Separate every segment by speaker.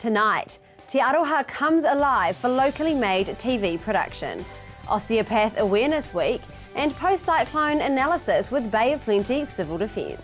Speaker 1: Tonight, Te Aroha comes alive for locally made TV production, Osteopathy Awareness Week, and post-cyclone analysis with Bay of Plenty Civil Defence.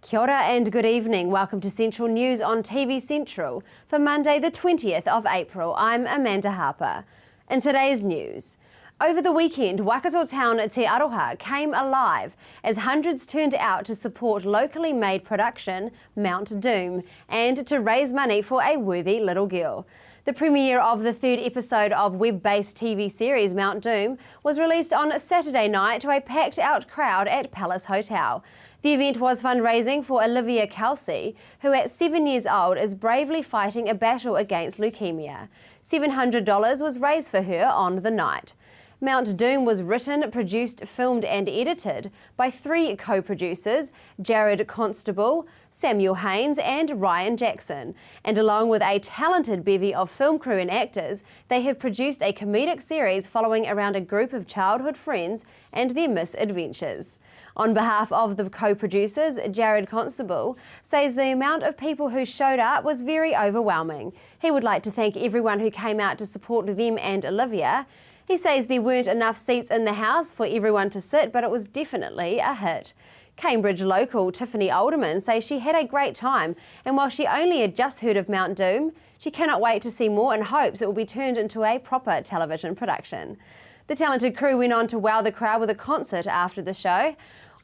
Speaker 1: Kia ora and good evening. Welcome to Central News on TV Central for Monday the 20th of April. I'm Amanda Harper. In today's news, over the weekend, Waikato town Te Aroha came alive as hundreds turned out to support locally made production Mount Doom and to raise money for a worthy little girl. The premiere of the third episode of web-based TV series Mount Doom was released on Saturday night to a packed-out crowd at Palace Hotel. The event was fundraising for Olivia Kelsey, who at 7 years old is bravely fighting a battle against leukemia. $700 was raised for her on the night. Mount Doom was written, produced, filmed and edited by three co-producers, Jared Constable, Samuel Haynes and Ryan Jackson. And along with a talented bevy of film crew and actors, they have produced a comedic series following around a group of childhood friends and their misadventures. On behalf of the co-producers, Jared Constable says the amount of people who showed up was very overwhelming. He would like to thank everyone who came out to support them and Olivia. He says there weren't enough seats in the house for everyone to sit, but it was definitely a hit. Cambridge local Tiffany Alderman says she had a great time, and while she only had just heard of Mount Doom, she cannot wait to see more and hopes it will be turned into a proper television production. The talented crew went on to wow the crowd with a concert after the show.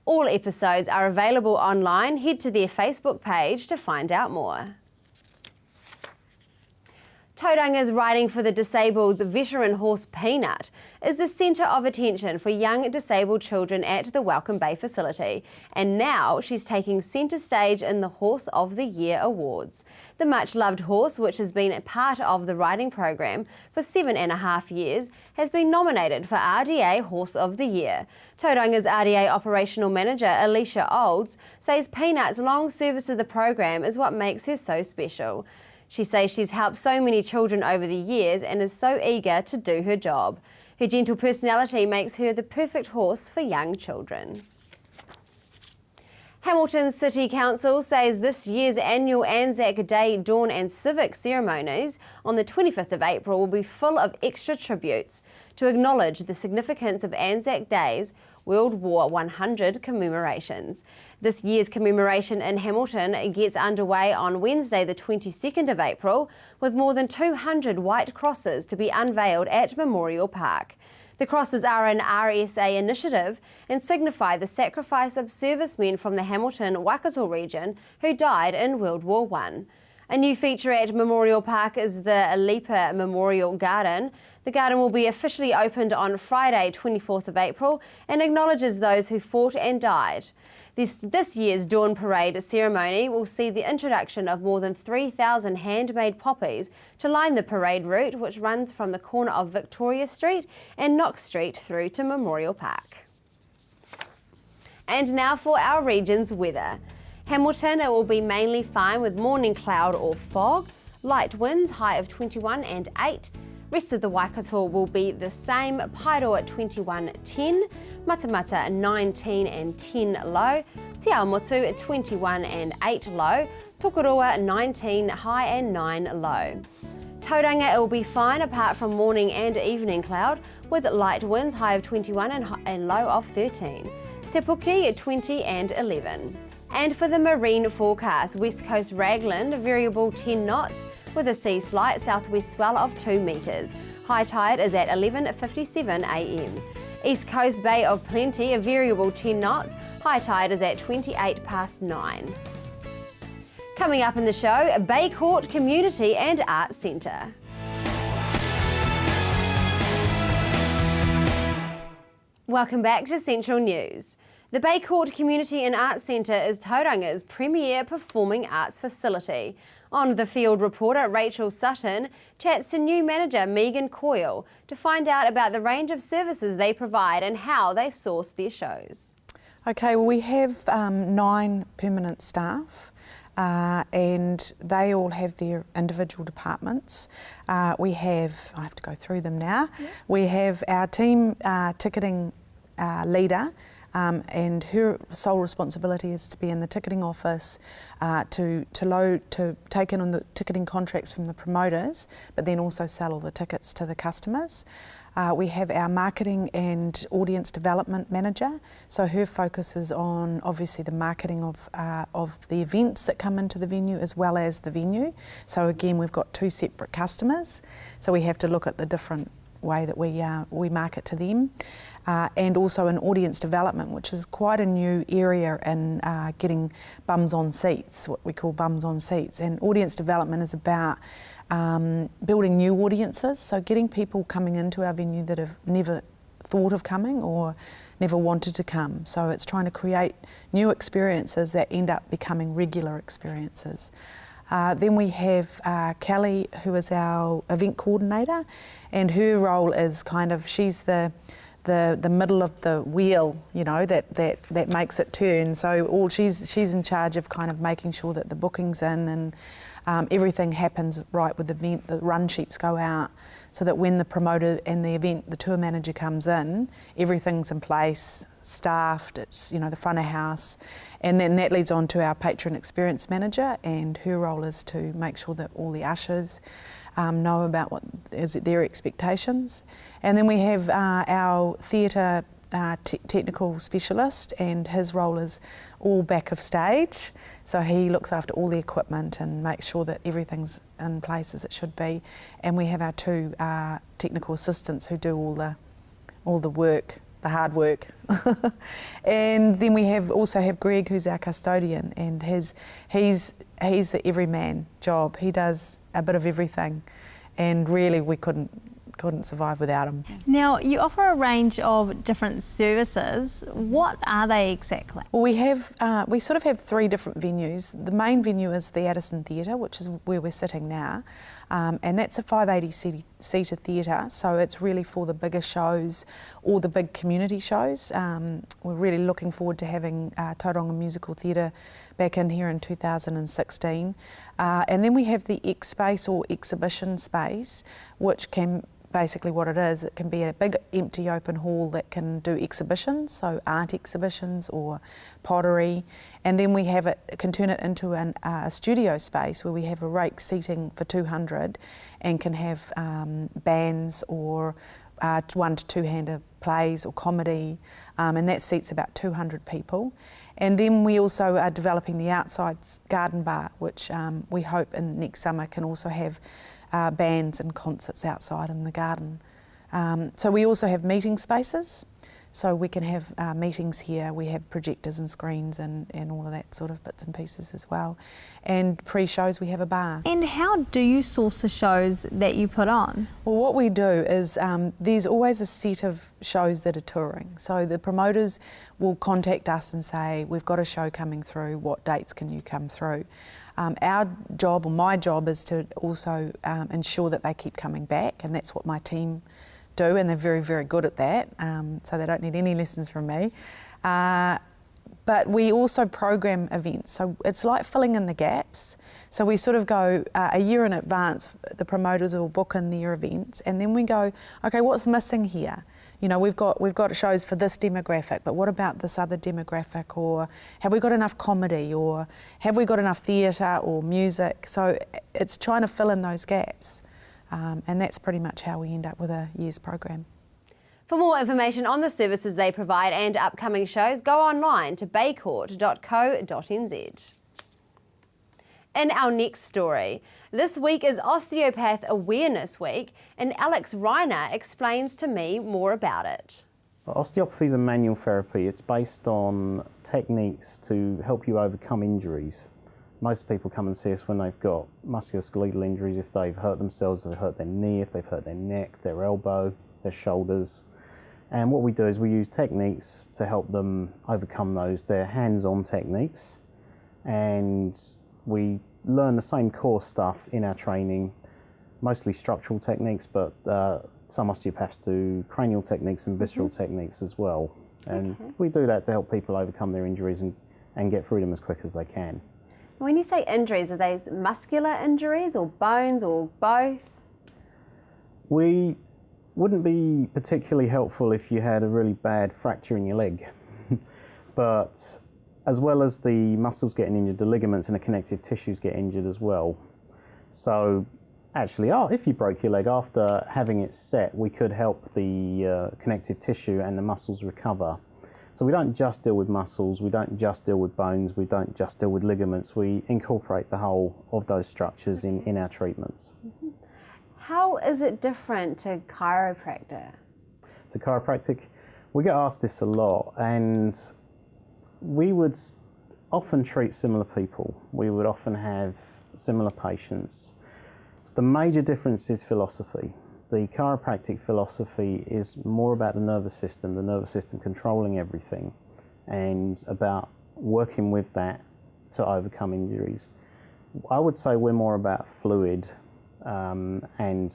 Speaker 1: All episodes are available online. Head to their Facebook page to find out more. Tauranga's Riding for the Disabled's veteran horse Peanut is the centre of attention for young disabled children at the Welcome Bay facility, and now she's taking centre stage in the Horse of the Year Awards. The much-loved horse, which has been a part of the riding program for 7.5 years, has been nominated for RDA Horse of the Year. Tauranga's RDA Operational Manager Alicia Olds says Peanut's long service to the program is what makes her so special. She says she's helped so many children over the years and is so eager to do her job. Her gentle personality makes her the perfect horse for young children. Hamilton City Council says this year's annual ANZAC Day, Dawn and Civic ceremonies on the 25th of April will be full of extra tributes to acknowledge the significance of ANZAC Day's World War 100 commemorations. This year's commemoration in Hamilton gets underway on Wednesday the 22nd of April with more than 200 white crosses to be unveiled at Memorial Park. The crosses are an RSA initiative and signify the sacrifice of servicemen from the Hamilton Waikato region who died in World War I. A new feature at Memorial Park is the Alipa Memorial Garden. The garden will be officially opened on Friday 24th of April and acknowledges those who fought and died. This year's Dawn Parade ceremony will see the introduction of more than 3,000 handmade poppies to line the parade route, which runs from the corner of Victoria Street and Knox Street through to Memorial Park. And now for our region's weather. Hamilton, it will be mainly fine with morning cloud or fog, light winds, high of 21 and 8. Rest of the Waikato will be the same. Pairo at 21-10, Matamata 19 and 10 low, Te Awamutu at 21 and 8 low, Tokoroa 19 high and 9 low. Tauranga, it will be fine apart from morning and evening cloud with light winds, high of 21 and low of 13. Te Puke at 20 and 11. And for the marine forecast, West Coast Raglan, variable 10 knots with a sea slight southwest swell of 2 metres. High tide is at 11:57 a.m. East Coast Bay of Plenty, a variable 10 knots. High tide is at 9:28. Coming up in the show, Baycourt Community and Arts Centre. Welcome back to Central News. The Baycourt Community and Arts Centre is Tauranga's premier performing arts facility. On the field, reporter Rachel Sutton chats to new manager Megan Coyle to find out about the range of services they provide and how they source their shows.
Speaker 2: Okay, well we have 9 permanent staff and they all have their individual departments. I have to go through them now. Yeah. We have our team ticketing leader, and her sole responsibility is to be in the ticketing office, to take in on the ticketing contracts from the promoters, but then also sell all the tickets to the customers. We have our marketing and audience development manager, so her focus is on obviously the marketing of the events that come into the venue as well as the venue. So again, we've got two separate customers, so we have to look at the different way that we market to them. And also in audience development, which is quite a new area in getting bums on seats, what we call bums on seats. And audience development is about building new audiences, so getting people coming into our venue that have never thought of coming or never wanted to come. So it's trying to create new experiences that end up becoming regular experiences. Then we have Kelly, who is our event coordinator, and her role is kind of, she's the middle of the wheel, you know, that makes it turn. So she's in charge of kind of making sure that the booking's in and everything happens right with the event. The run sheets go out so that when the promoter and the tour manager comes in, everything's in place, staffed, it's, you know, the front of house. And then that leads on to our patron experience manager, and her role is to make sure that all the ushers know about what is their expectations. And then we have our theatre technical specialist, and his role is all back of stage. So he looks after all the equipment and makes sure that everything's in place as it should be. And we have our two technical assistants who do all the work, the hard work. And then we also have Greg, who's our custodian, and he's the everyman job. He does a bit of everything, and really we couldn't survive without him.
Speaker 3: Now, you offer a range of different services. What are they exactly?
Speaker 2: Well, we sort of have three different venues. The main venue is the Addison Theatre, which is where we're sitting now, and that's a 580-seater theatre, so it's really for the bigger shows or the big community shows. We're really looking forward to having Tauranga Musical Theatre back in here in 2016. And then we have the X space or exhibition space, which can basically what it is, it can be a big empty open hall that can do exhibitions, so art exhibitions or pottery. And then we can turn it into a studio space where we have a rake seating for 200 and can have bands or 1 to 2-hander plays or comedy, and that seats about 200 people. And then we also are developing the outside garden bar, which we hope in next summer can also have bands and concerts outside in the garden. So we also have meeting spaces, so we can have meetings here. We have projectors and screens and all of that sort of bits and pieces as well. And pre-shows we have a bar.
Speaker 3: And how do you source the shows that you put on?
Speaker 2: Well, what we do is there's always a set of shows that are touring. So the promoters will contact us and say, we've got a show coming through, what dates can you come through? Our job, or my job, is to also ensure that they keep coming back, and that's what my team do, and they're very, very good at that, so they don't need any lessons from me. But we also program events, so it's like filling in the gaps. So we sort of go a year in advance, the promoters will book in their events, and then we go, okay, what's missing here? You know, we've got shows for this demographic, but what about this other demographic? Or have we got enough comedy? Or have we got enough theatre or music? So it's trying to fill in those gaps. And that's pretty much how we end up with a year's program.
Speaker 1: For more information on the services they provide and upcoming shows, go online to baycourt.co.nz. In our next story, this week is Osteopath Awareness Week, and Reina explains to me more about it.
Speaker 4: Osteopathy is a manual therapy. It's based on techniques to help you overcome injuries. Most people come and see us when they've got musculoskeletal injuries, if they've hurt themselves, if they've hurt their knee, if they've hurt their neck, their elbow, their shoulders. And what we do is we use techniques to help them overcome those. They're hands-on techniques, and we learn the same core stuff in our training, mostly structural techniques, but some osteopaths do cranial techniques and visceral techniques as well. And we do that to help people overcome their injuries and get through them as quick as they can.
Speaker 1: When you say injuries, are they muscular injuries or bones or both?
Speaker 4: We wouldn't be particularly helpful if you had a really bad fracture in your leg. But as well as the muscles getting injured, the ligaments and the connective tissues get injured as well. So actually, if you broke your leg after having it set, we could help the connective tissue and the muscles recover. So we don't just deal with muscles, we don't just deal with bones, we don't just deal with ligaments, we incorporate the whole of those structures in our treatments.
Speaker 1: Mm-hmm. How is it different to chiropractor?
Speaker 4: To chiropractic, we get asked this a lot, and we would often treat similar people. We would often have similar patients. The major difference is philosophy. The chiropractic philosophy is more about the nervous system controlling everything, and about working with that to overcome injuries. I would say we're more about fluid and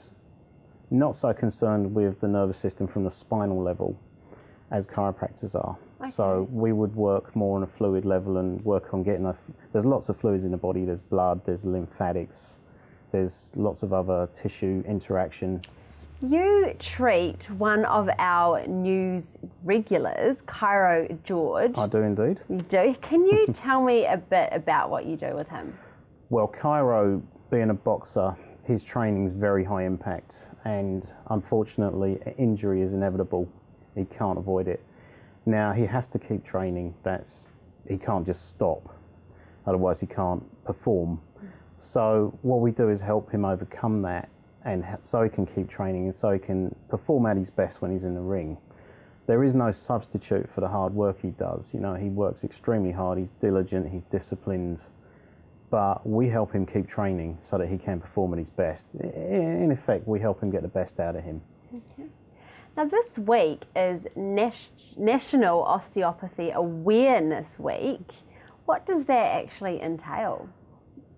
Speaker 4: not so concerned with the nervous system from the spinal level as chiropractors are. Okay. So we would work more on a fluid level and work on getting there's lots of fluids in the body. There's blood, there's lymphatics, there's lots of other tissue interaction.
Speaker 1: You treat one of our news regulars, Chiro George.
Speaker 4: I do indeed.
Speaker 1: You do? Can you tell me a bit about what you do with him?
Speaker 4: Well, Chiro, being a boxer, his training is very high impact, and unfortunately injury is inevitable. He can't avoid it. Now he has to keep training. He can't just stop, otherwise he can't perform. So what we do is help him overcome that, and so he can keep training and so he can perform at his best when he's in the ring. There is no substitute for the hard work he does. You know, he works extremely hard, he's diligent, he's disciplined, but we help him keep training so that he can perform at his best. In effect, we help him get the best out of him.
Speaker 1: Okay. Now this week is National Osteopathy Awareness Week. What does that actually entail?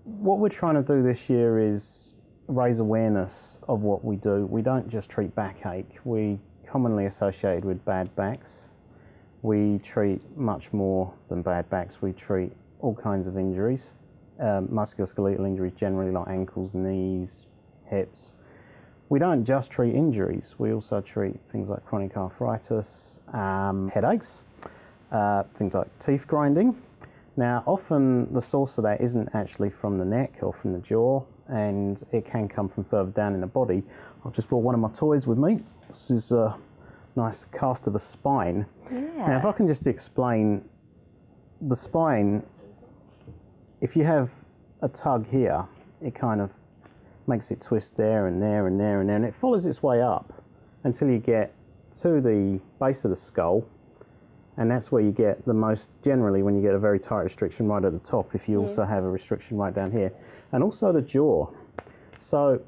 Speaker 4: What we're trying to do this year is raise awareness of what we do. We don't just treat backache. We commonly associated with bad backs. We treat much more than bad backs. We treat all kinds of injuries, musculoskeletal injuries generally, like ankles, knees, hips. We don't just treat injuries. We also treat things like chronic arthritis, headaches, things like teeth grinding. Now, often the source of that isn't actually from the neck or from the jaw, and it can come from further down in the body. I've just brought one of my toys with me. This is a nice cast of a spine.
Speaker 1: Yeah.
Speaker 4: Now, if I can just explain the spine, if you have a tug here, it kind of makes it twist there and there and there and there, and it follows its way up until you get to the base of the skull. And that's where you get the most, generally, when you get a very tight restriction right at the top, if you also have a restriction right down here. And also the jaw. So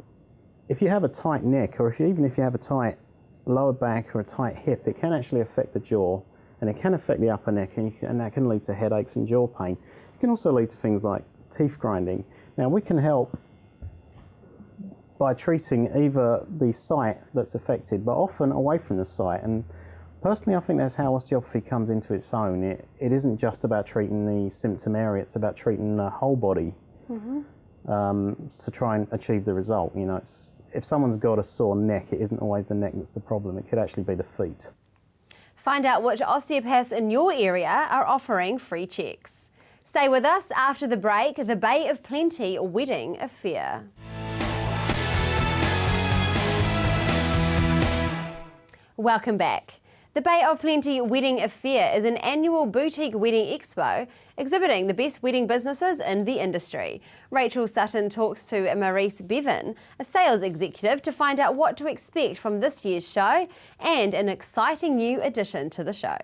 Speaker 4: if you have a tight neck, or even if you have a tight lower back or a tight hip, it can actually affect the jaw, and it can affect the upper neck, and that can lead to headaches and jaw pain. It can also lead to things like teeth grinding. Now, we can help by treating either the site that's affected, but often away from the site. And personally, I think that's how osteopathy comes into its own. It isn't just about treating the symptom area, it's about treating the whole body to try and achieve the result. You know, if someone's got a sore neck, it isn't always the neck that's the problem. It could actually be the feet.
Speaker 1: Find out which osteopaths in your area are offering free checks. Stay with us after the break, the Bay of Plenty Wedding Affair. Welcome back. The Bay of Plenty Wedding Affair is an annual boutique wedding expo exhibiting the best wedding businesses in the industry. Rachel Sutton talks to Marise Bevan, a sales executive, to find out what to expect from this year's show and an exciting new addition to the show.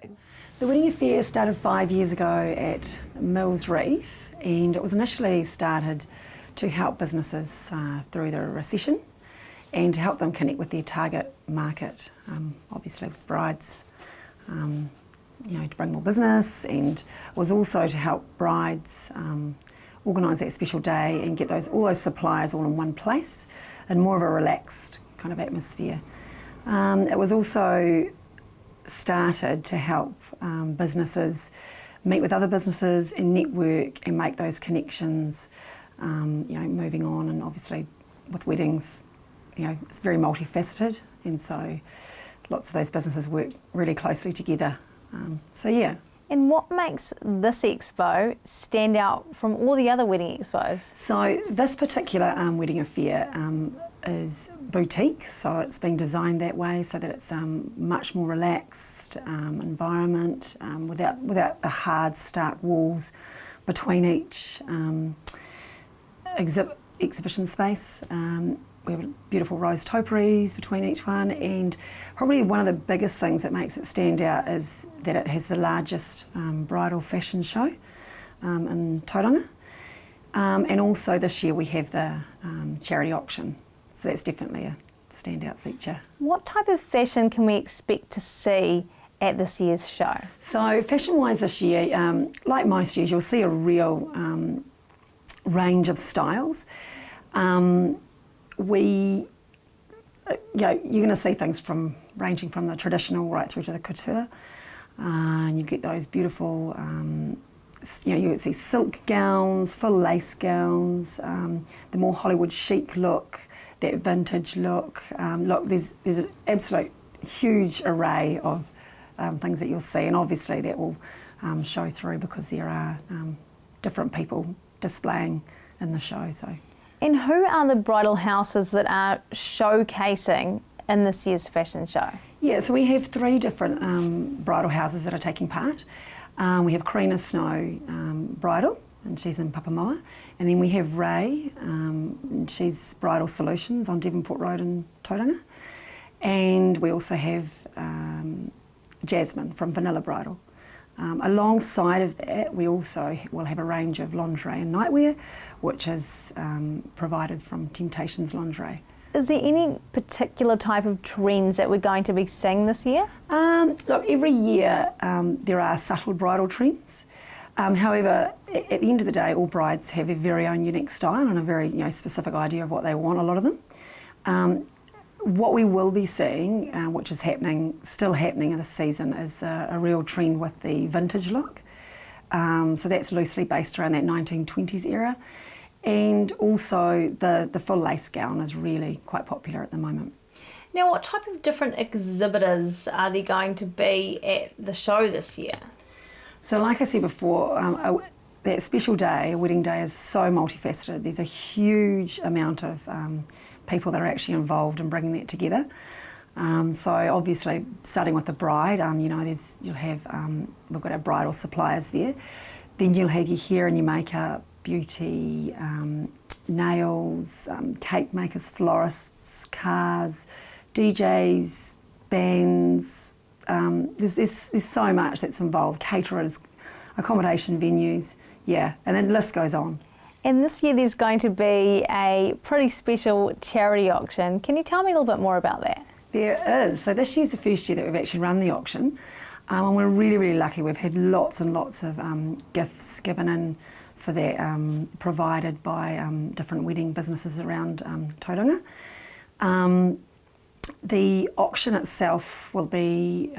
Speaker 5: The Wedding Affair started 5 years ago at Mills Reef, and it was initially started to help businesses through the recession and to help them connect with their target market, obviously with brides, to bring more business, and was also to help brides organise that special day and get all those suppliers all in one place in more of a relaxed kind of atmosphere. It was also started to help businesses meet with other businesses and network and make those connections, moving on. And obviously with weddings, it's very multifaceted, and so lots of those businesses work really closely together.
Speaker 3: And what makes this expo stand out from all the other wedding expos?
Speaker 5: So this particular wedding affair is boutique, so it's been designed that way so that it's much more relaxed environment without the hard, stark walls between each exhibition space. We have beautiful rose topiaries between each one, and probably one of the biggest things that makes it stand out is that it has the largest bridal fashion show in Tauranga. And also this year we have the charity auction, so that's definitely a standout feature.
Speaker 3: What type of fashion can we expect to see at this year's show?
Speaker 5: So fashion-wise this year, like most years, you'll see a real range of styles. You're going to see things ranging from the traditional right through to the couture. And you get those beautiful, you would see silk gowns, full lace gowns, the more Hollywood chic look, that vintage look. There's an absolute huge array of things that you'll see, and obviously that will show through because there are different people displaying in the show. So.
Speaker 3: And who are the bridal houses that are showcasing in this year's fashion show?
Speaker 5: Yeah, so we have 3 different bridal houses that are taking part. We have Reina Snow Bridal, and she's in Papamoa. And then we have Ray, and she's Bridal Solutions on Devonport Road in Tauranga. And we also have Jasmine from Vanilla Bridal. Alongside of that, we also will have a range of lingerie and nightwear, which is provided from Temptations Lingerie.
Speaker 3: Is there any particular type of trends that we're going to be seeing this year?
Speaker 5: Look, every year there are subtle bridal trends. However, at the end of the day, all brides have their very own unique style and a very specific idea of what they want, a lot of them. What we will be seeing, which is still happening this season, is a real trend with the vintage look. So that's loosely based around that 1920s era. And also the full lace gown is really quite popular at the moment.
Speaker 3: Now, what type of different exhibitors are there going to be at the show this year?
Speaker 5: So like I said before, that special day, a wedding day, is so multifaceted. There's a huge amount of people that are actually involved in bringing that together. So obviously, starting with the bride, we've got our bridal suppliers there. Then you'll have your hair and your makeup, beauty, nails, cake makers, florists, cars, DJs, bands. There's so much that's involved. Caterers, accommodation venues, and then the list goes on.
Speaker 3: And this year there's going to be a pretty special charity auction. Can you tell me a little bit more about that?
Speaker 5: There is. So this year's the first year that we've actually run the auction. And we're really, really lucky. We've had lots and lots of gifts given in for that, provided by different wedding businesses around Tauranga. The auction itself will be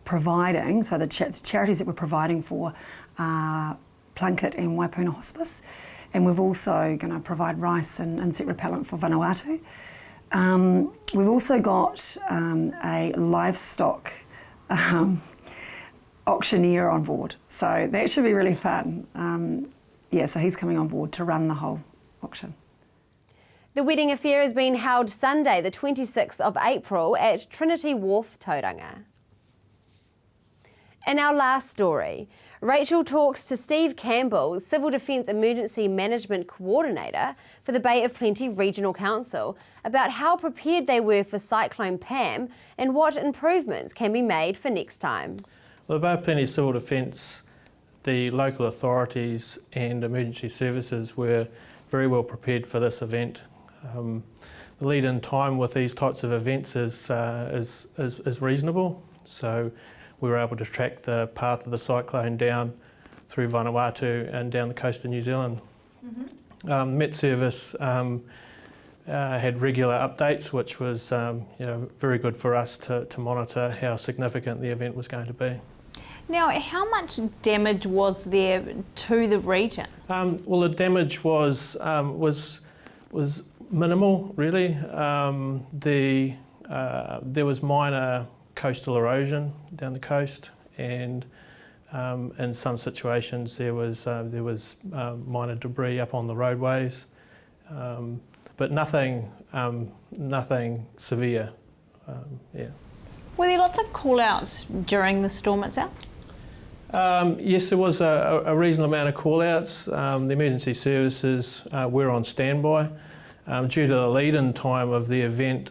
Speaker 5: providing, so the charities that we're providing for are Plunkett and Waipuna Hospice, and we've also going to provide rice and insect repellent for Vanuatu. We've also got a livestock auctioneer on board, so that should be really fun. So he's coming on board to run the whole auction.
Speaker 1: The wedding affair is being held Sunday, the 26th of April at Trinity Wharf, Tauranga. In our last story, Rachel talks to Steve Campbell, Civil Defence Emergency Management Coordinator for the Bay of Plenty Regional Council, about how prepared they were for Cyclone Pam and what improvements can be made for next time.
Speaker 6: Well, the Bay of Plenty Civil Defence, the local authorities and emergency services were very well prepared for this event. The lead-in time with these types of events is reasonable, so we were able to track the path of the cyclone down through Vanuatu and down the coast of New Zealand. Met Service had regular updates, which was very good for us to monitor how significant the event was going to be.
Speaker 3: Now, how much damage was there to the region?
Speaker 6: Well, the damage was minimal, really. There was minor coastal erosion down the coast, and In some situations there was minor debris up on the roadways, but nothing severe. Yeah.
Speaker 3: Were there lots of call-outs during the storm itself?
Speaker 6: Yes, there was a reasonable amount of call-outs. The emergency services were on standby. Due to the lead-in time of the event,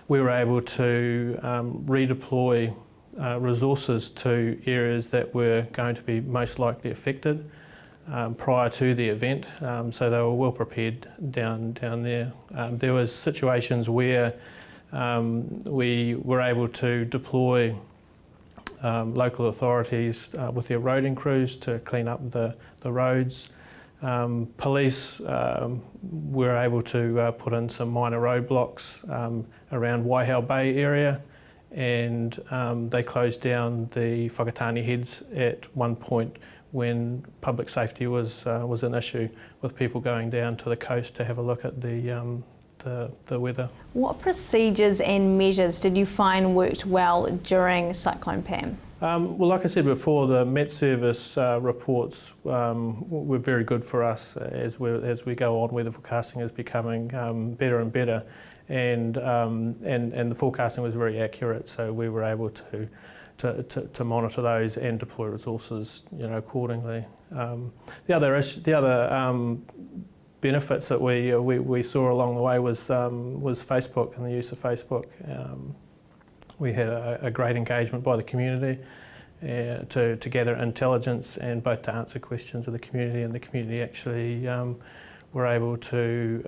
Speaker 6: we were able to redeploy resources to areas that were going to be most likely affected prior to the event, so they were well prepared down there. There was situations where we were able to deploy local authorities with their roading crews to clean up the roads. Police were able to put in some minor roadblocks around Waihau Bay area, and they closed down the Whakatane heads at one point when public safety was an issue, with people going down to the coast to have a look at the weather.
Speaker 3: What procedures and measures did you find worked well during Cyclone Pam?
Speaker 6: Well, like I said before, the Met Service reports were very good for us as we go on. Weather forecasting is becoming better and better, and the forecasting was very accurate. So we were able to monitor those and deploy resources, accordingly. The other benefits that we saw along the way was Facebook and the use of Facebook. We had a great engagement by the community to gather intelligence and both to answer questions of the community, and the community actually were able to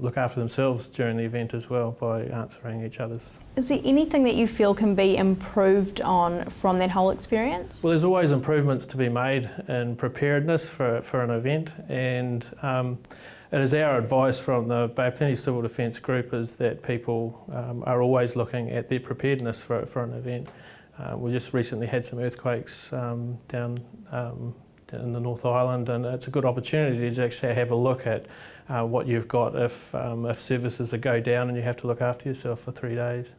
Speaker 6: look after themselves during the event as well by answering each other's.
Speaker 3: Is there anything that you feel can be improved on from that whole experience?
Speaker 6: Well, there's always improvements to be made in preparedness for an event, and it is our advice from the Bay of Plenty Civil Defence Group is that people are always looking at their preparedness for an event. We just recently had some earthquakes down in the North Island, and it's a good opportunity to actually have a look at what you've got if services go down and you have to look after yourself for 3 days.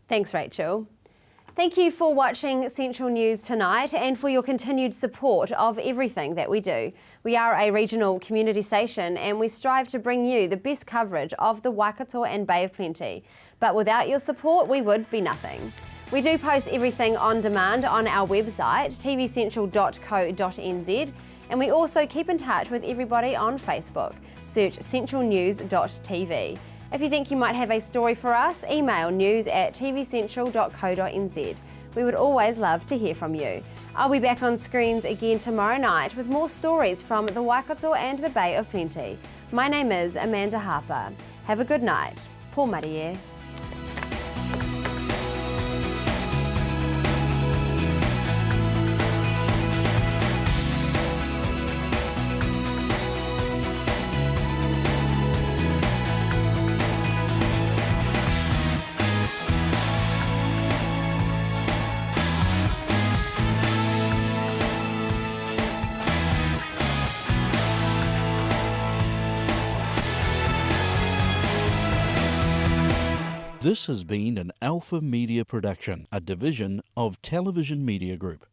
Speaker 1: Thanks, Rachel. Thank you for watching Central News tonight and for your continued support of everything that we do. We are a regional community station and we strive to bring you the best coverage of the Waikato and Bay of Plenty. But without your support, we would be nothing. We do post everything on demand on our website, tvcentral.co.nz, and we also keep in touch with everybody on Facebook. Search centralnews.tv. If you think you might have a story for us, email news@tvcentral.co.nz. We would always love to hear from you. I'll be back on screens again tomorrow night with more stories from the Waikato and the Bay of Plenty. My name is Amanda Harper. Have a good night. Pō Marie.
Speaker 7: This has been an Alpha Media production, a division of Television Media Group.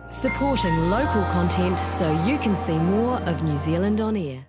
Speaker 8: Supporting local content so you can see more of New Zealand on air.